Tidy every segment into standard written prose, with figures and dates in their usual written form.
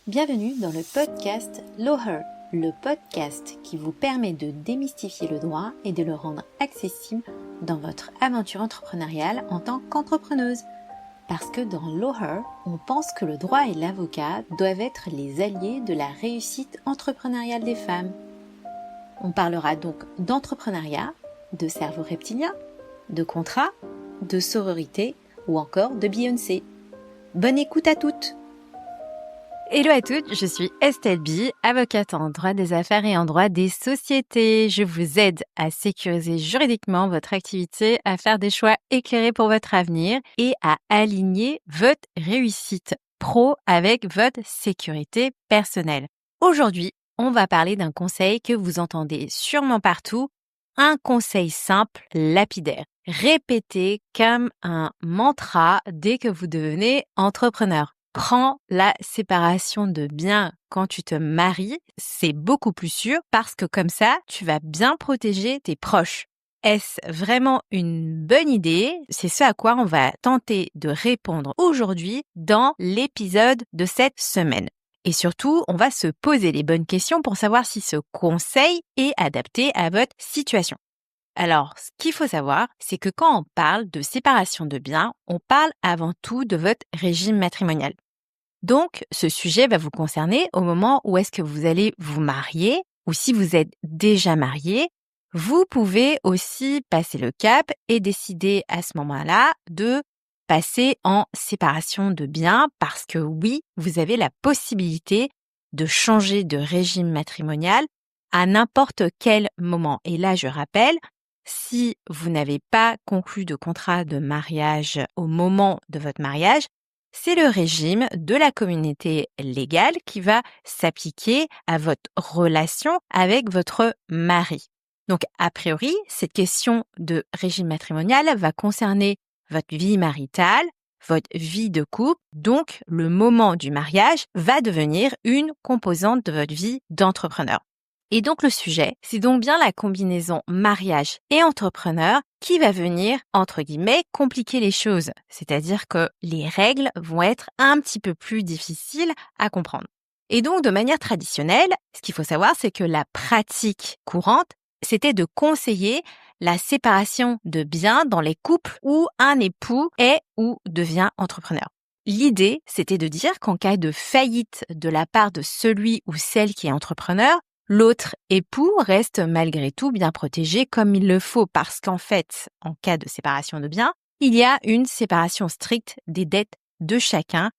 Bienvenue dans le podcast Loher, le podcast qui vous permet de démystifier le droit et de le rendre accessible dans votre aventure entrepreneuriale en tant qu'entrepreneuse. Parce que dans Loher, on pense que le droit et l'avocat doivent être les alliés de la réussite entrepreneuriale des femmes. On parlera donc d'entrepreneuriat, de cerveau reptilien, de contrat, de sororité ou encore de Beyoncé. Bonne écoute à toutes! Hello à toutes, je suis Estelle B, avocate en droit des affaires et en droit des sociétés. Je vous aide à sécuriser juridiquement votre activité, à faire des choix éclairés pour votre avenir et à aligner votre réussite pro avec votre sécurité personnelle. Aujourd'hui, on va parler d'un conseil que vous entendez sûrement partout, un conseil simple, lapidaire. Répétez comme un mantra dès que vous devenez entrepreneur. Prends la séparation de biens quand tu te maries, c'est beaucoup plus sûr parce que comme ça, tu vas bien protéger tes proches. Est-ce vraiment une bonne idée? C'est ce à quoi on va tenter de répondre aujourd'hui dans l'épisode de cette semaine. Et surtout, on va se poser les bonnes questions pour savoir si ce conseil est adapté à votre situation. Alors, ce qu'il faut savoir, c'est que quand on parle de séparation de biens, on parle avant tout de votre régime matrimonial. Donc, ce sujet va vous concerner au moment où est-ce que vous allez vous marier ou si vous êtes déjà marié. Vous pouvez aussi passer le cap et décider à ce moment-là de passer en séparation de biens parce que oui, vous avez la possibilité de changer de régime matrimonial à n'importe quel moment. Et là, je rappelle, si vous n'avez pas conclu de contrat de mariage au moment de votre mariage, c'est le régime de la communauté légale qui va s'appliquer à votre relation avec votre mari. Donc, a priori, cette question de régime matrimonial va concerner votre vie maritale, votre vie de couple. Donc, le moment du mariage va devenir une composante de votre vie d'entrepreneur. Et donc le sujet, c'est donc bien la combinaison mariage et entrepreneur qui va venir, entre guillemets, compliquer les choses. C'est-à-dire que les règles vont être un petit peu plus difficiles à comprendre. Et donc de manière traditionnelle, ce qu'il faut savoir, c'est que la pratique courante, c'était de conseiller la séparation de biens dans les couples où un époux est ou devient entrepreneur. L'idée, c'était de dire qu'en cas de faillite de la part de celui ou celle qui est entrepreneur, l'autre époux reste malgré tout bien protégé comme il le faut parce qu'en fait, en cas de séparation de biens, il y a une séparation stricte des dettes de chacun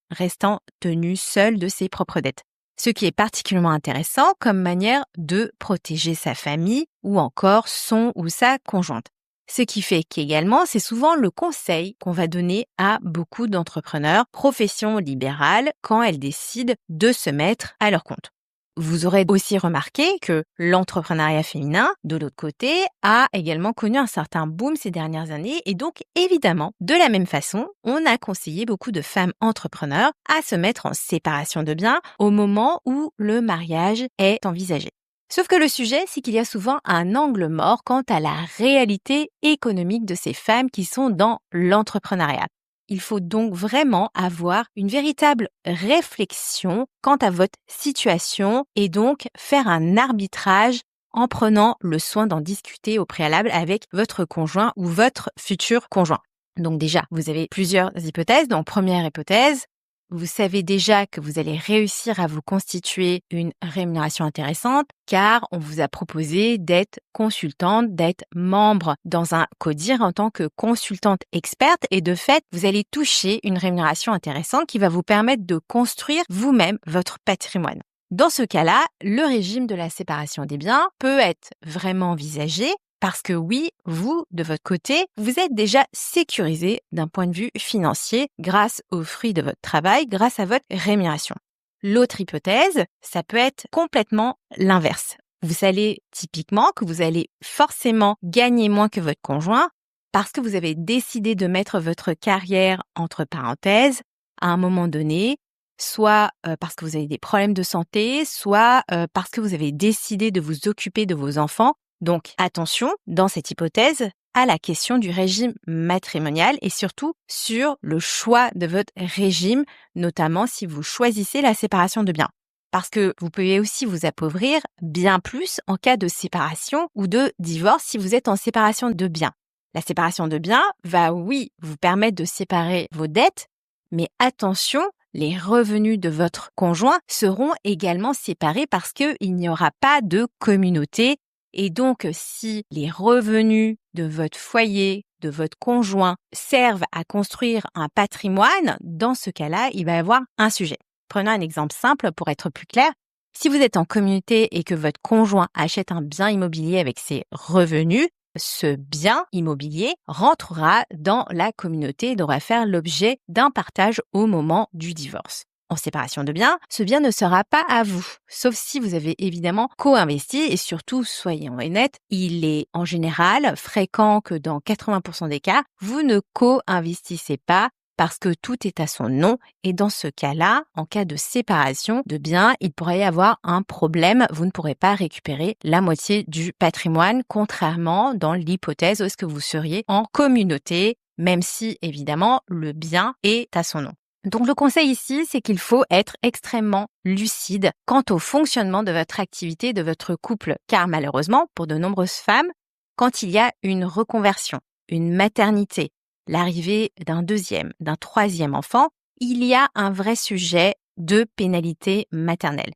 restant tenu seul de ses propres dettes. Ce qui est particulièrement intéressant comme manière de protéger sa famille ou encore son ou sa conjointe. Ce qui fait qu'également, c'est souvent le conseil qu'on va donner à beaucoup d'entrepreneurs, professions libérales, quand elles décident de se mettre à leur compte. Vous aurez aussi remarqué que l'entrepreneuriat féminin, de l'autre côté, a également connu un certain boom ces dernières années et donc évidemment, de la même façon, on a conseillé beaucoup de femmes entrepreneurs à se mettre en séparation de biens au moment où le mariage est envisagé. Sauf que le sujet, c'est qu'il y a souvent un angle mort quant à la réalité économique de ces femmes qui sont dans l'entrepreneuriat. Il faut donc vraiment avoir une véritable réflexion quant à votre situation et donc faire un arbitrage en prenant le soin d'en discuter au préalable avec votre conjoint ou votre futur conjoint. Donc déjà, vous avez plusieurs hypothèses. Donc première hypothèse, vous savez déjà que vous allez réussir à vous constituer une rémunération intéressante car on vous a proposé d'être consultante, d'être membre dans un CODIR en tant que consultante experte et de fait, vous allez toucher une rémunération intéressante qui va vous permettre de construire vous-même votre patrimoine. Dans ce cas-là, le régime de la séparation des biens peut être vraiment envisagé parce que oui, vous, de votre côté, vous êtes déjà sécurisé d'un point de vue financier grâce aux fruits de votre travail, grâce à votre rémunération. L'autre hypothèse, ça peut être complètement l'inverse. Vous savez typiquement que vous allez forcément gagner moins que votre conjoint parce que vous avez décidé de mettre votre carrière entre parenthèses à un moment donné, soit parce que vous avez des problèmes de santé, soit parce que vous avez décidé de vous occuper de vos enfants. Donc, attention, dans cette hypothèse, à la question du régime matrimonial et surtout sur le choix de votre régime, notamment si vous choisissez la séparation de biens. Parce que vous pouvez aussi vous appauvrir bien plus en cas de séparation ou de divorce si vous êtes en séparation de biens. La séparation de biens va, oui, vous permettre de séparer vos dettes, mais attention, les revenus de votre conjoint seront également séparés parce qu'il n'y aura pas de communauté. Et donc, si les revenus de votre foyer, de votre conjoint servent à construire un patrimoine, dans ce cas-là, il va y avoir un sujet. Prenons un exemple simple pour être plus clair. Si vous êtes en communauté et que votre conjoint achète un bien immobilier avec ses revenus, ce bien immobilier rentrera dans la communauté et devra faire l'objet d'un partage au moment du divorce. En séparation de biens, ce bien ne sera pas à vous, sauf si vous avez évidemment co-investi et surtout, soyons honnêtes, il est en général fréquent que dans 80% des cas, vous ne co-investissez pas parce que tout est à son nom et dans ce cas-là, en cas de séparation de biens, il pourrait y avoir un problème. Vous ne pourrez pas récupérer la moitié du patrimoine, contrairement dans l'hypothèse où est-ce que vous seriez en communauté, même si évidemment le bien est à son nom. Donc le conseil ici, c'est qu'il faut être extrêmement lucide quant au fonctionnement de votre activité, de votre couple, car malheureusement, pour de nombreuses femmes, quand il y a une reconversion, une maternité, l'arrivée d'un deuxième, d'un troisième enfant, il y a un vrai sujet de pénalité maternelle.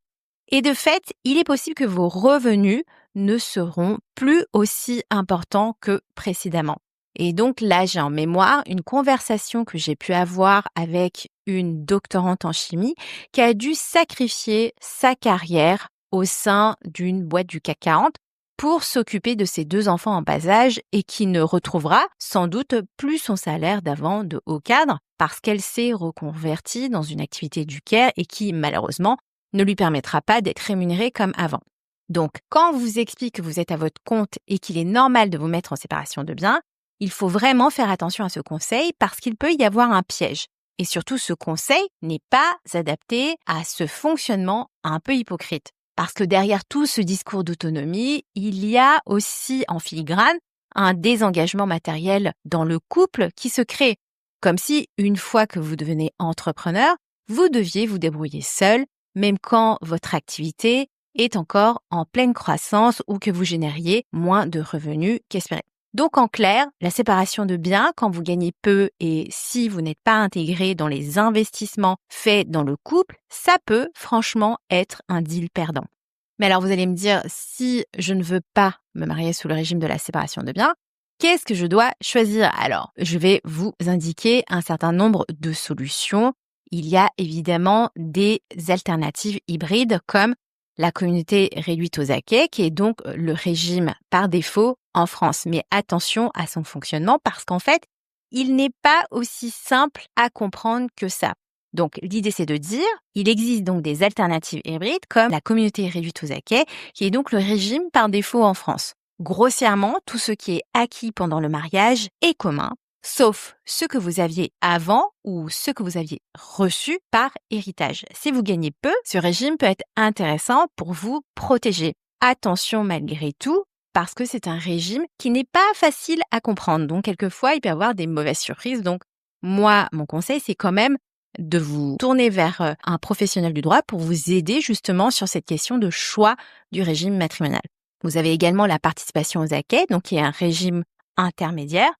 Et de fait, il est possible que vos revenus ne seront plus aussi importants que précédemment. Et donc là, j'ai en mémoire une conversation que j'ai pu avoir avec une doctorante en chimie qui a dû sacrifier sa carrière au sein d'une boîte du CAC 40 pour s'occuper de ses 2 enfants en bas âge et qui ne retrouvera sans doute plus son salaire d'avant de haut cadre parce qu'elle s'est reconvertie dans une activité du care et qui, malheureusement, ne lui permettra pas d'être rémunérée comme avant. Donc, quand on vous explique que vous êtes à votre compte et qu'il est normal de vous mettre en séparation de biens, il faut vraiment faire attention à ce conseil parce qu'il peut y avoir un piège. Et surtout, ce conseil n'est pas adapté à ce fonctionnement un peu hypocrite. Parce que derrière tout ce discours d'autonomie, il y a aussi en filigrane un désengagement matériel dans le couple qui se crée. Comme si, une fois que vous devenez entrepreneur, vous deviez vous débrouiller seul, même quand votre activité est encore en pleine croissance ou que vous génériez moins de revenus qu'espéré. Donc en clair, la séparation de biens quand vous gagnez peu et si vous n'êtes pas intégré dans les investissements faits dans le couple, ça peut franchement être un deal perdant. Mais alors vous allez me dire, si je ne veux pas me marier sous le régime de la séparation de biens, qu'est-ce que je dois choisir? Alors, je vais vous indiquer un certain nombre de solutions. Il y a évidemment des alternatives hybrides comme la communauté réduite aux acquets, qui est donc le régime par défaut en France. Mais attention à son fonctionnement parce qu'en fait, il n'est pas aussi simple à comprendre que ça. Donc, l'idée, c'est de dire, il existe donc des alternatives hybrides comme la communauté réduite aux acquets, qui est donc le régime par défaut en France. Grossièrement, tout ce qui est acquis pendant le mariage est commun, sauf ce que vous aviez avant ou ce que vous aviez reçu par héritage. Si vous gagnez peu, ce régime peut être intéressant pour vous protéger. Attention malgré tout, parce que c'est un régime qui n'est pas facile à comprendre. Donc, quelquefois, il peut y avoir des mauvaises surprises. Donc, moi, mon conseil, c'est quand même de vous tourner vers un professionnel du droit pour vous aider justement sur cette question de choix du régime matrimonial. Vous avez également la participation aux acquets, donc qui est un régime intermédiaire.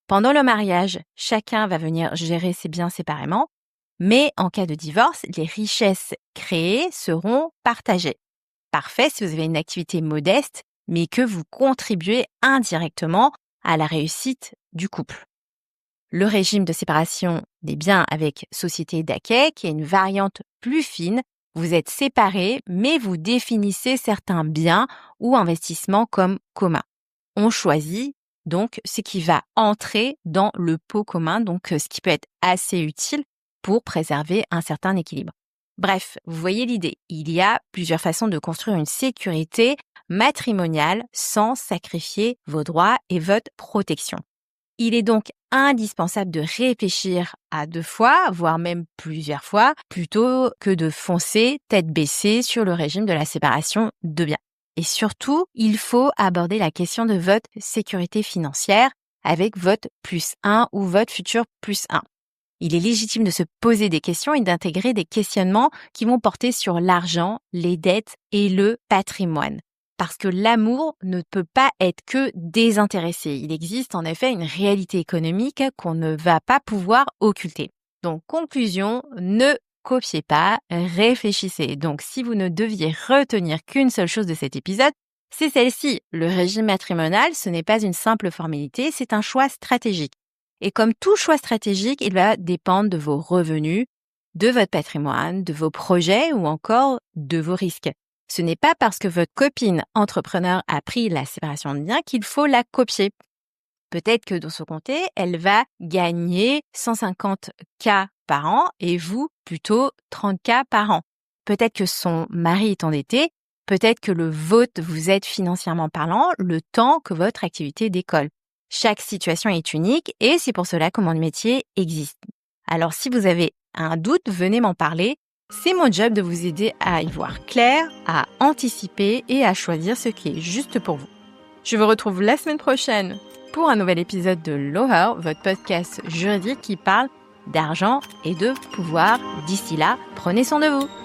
Pendant le mariage, chacun va venir gérer ses biens séparément, mais en cas de divorce, les richesses créées seront partagées. Parfait si vous avez une activité modeste, mais que vous contribuez indirectement à la réussite du couple. Le régime de séparation des biens avec société d'acquet, qui est une variante plus fine. Vous êtes séparés, mais vous définissez certains biens ou investissements comme communs. On choisit donc ce qui va entrer dans le pot commun, donc ce qui peut être assez utile pour préserver un certain équilibre. Bref, vous voyez l'idée. Il y a plusieurs façons de construire une sécurité matrimoniale sans sacrifier vos droits et votre protection. Il est donc indispensable de réfléchir à 2 fois, voire même plusieurs fois, plutôt que de foncer tête baissée sur le régime de la séparation de biens. Et surtout, il faut aborder la question de votre sécurité financière avec votre +1 ou votre futur +1. Il est légitime de se poser des questions et d'intégrer des questionnements qui vont porter sur l'argent, les dettes et le patrimoine. Parce que l'amour ne peut pas être que désintéressé. Il existe en effet une réalité économique qu'on ne va pas pouvoir occulter. Donc, conclusion, ne copiez pas, réfléchissez. Donc, si vous ne deviez retenir qu'une seule chose de cet épisode, c'est celle-ci. Le régime matrimonial, ce n'est pas une simple formalité, c'est un choix stratégique. Et comme tout choix stratégique, il va dépendre de vos revenus, de votre patrimoine, de vos projets ou encore de vos risques. Ce n'est pas parce que votre copine entrepreneur a pris la séparation de biens qu'il faut la copier. Peut-être que dans son comté, elle va gagner 150K par an et vous, plutôt 30K par an. Peut-être que son mari est endetté, peut-être que le vôtre vous aide financièrement parlant le temps que votre activité décolle. Chaque situation est unique et c'est pour cela que mon métier existe. Alors si vous avez un doute, venez m'en parler. C'est mon job de vous aider à y voir clair, à anticiper et à choisir ce qui est juste pour vous. Je vous retrouve la semaine prochaine pour un nouvel épisode de Loher, votre podcast juridique qui parle d'argent et de pouvoir. D'ici là, prenez soin de vous.